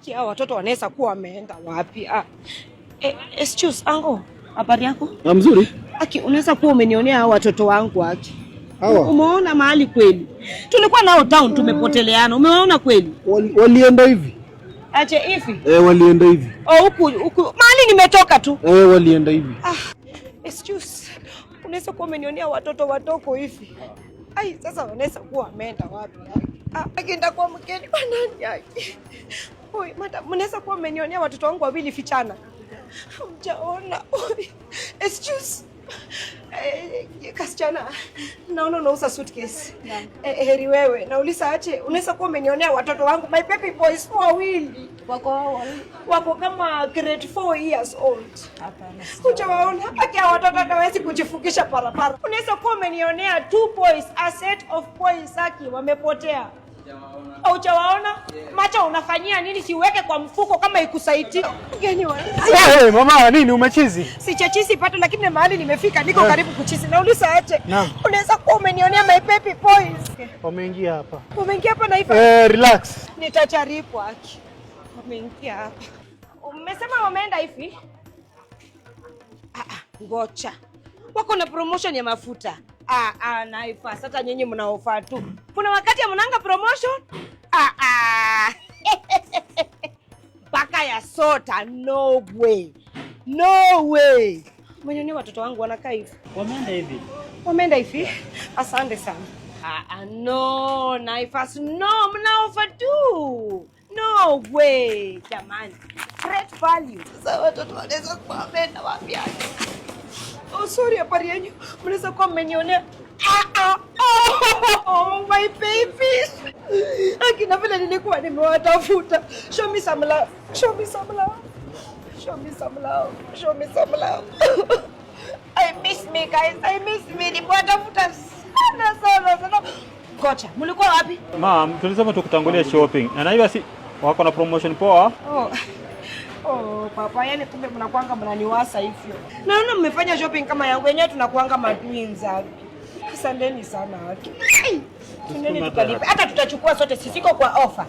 Kia watoto wanaweza kuwa wameenda wapi? Excuse ango, habari yako? Mzuri. Aki, unaweza kuwa umenionea hao watoto wangu aki. Hawa. Umeona mahali kweli? Tulikuwa nao town tumepoteleana. Umeona kweli? Walienda hivi. Aje hivi? Walienda hivi. Huku mahali nimetoka tu. Walienda hivi. Excuse. Unaweza kuwa umenionea watoto watoko hivi. Sasa wanaweza kuwa wameenda wapi? Akienda kwa mgeni kwa nani yake? Oi, madam, mnaweza kuwa mmenionea watoto wangu wawili fichana. Mjaona. Excuse. Kasichana, naona unauza suitcase. Heri wewe. Nauliza aje, unaweza kuwa umenionea watoto wangu my baby boys wawili. Wako kama grade 4 years old. Hapana. Hujawaona? Akia watoto hawezi kujifungisha parapara. Unaweza kuwa umenionea 2 boys, a set of boys aki wamepotea. Hujawaona? Macho unafanyia nini? Siweke kwa mfuko kama ikusaidie. Mgeni wa. Mama nini umechizi? Sichachizi pato lakini mahali nimefika niko karibu kuchizi. Nauliza aje. Unaweza kuwa umenionea my baby boys. Wameingia hapa. Wameingia hapa na hivi. Relax. Nitacharibu aki. Wameingia hapa. Umesema wameenda hivi? Ngocha. Wako na promotion ya mafuta. Naifas. Hata nyinyi mnaofa tu. Kuna wakati ya mnanga promotion? Baka ya sota. No way. No way. Mwenye watoto wangu wanakaa hivi. Wameenda hivi. Wameenda hivi? Asante sana. No, Naifas. No, mnaofa tu. No way. Jamani. Great value. Sasa watoto wanaweza kuwa wameenda wapi? Sorry, habari yenu. Mnaweza kuwa mmenionea. My babies. Akina vile nilikuwa nimewatafuta. Show me some love. Show me some love. Show me some love. Show me some love. I miss me guys. I miss me. Nimewatafuta sana. Kocha, mlikuwa wapi? Ma'am, tulisema tukutangulia shopping. Na hiyo si wako na promotion poa. Papa, yani kumbe mnakuanga mnaniwasa hivyo. Naona mmefanya shopping kama yangu yenyewe tunakuanga matwins hapo. Asanteni sana watu. Tuneni tukalipe. Hata tutachukua sote sisiko kwa offer.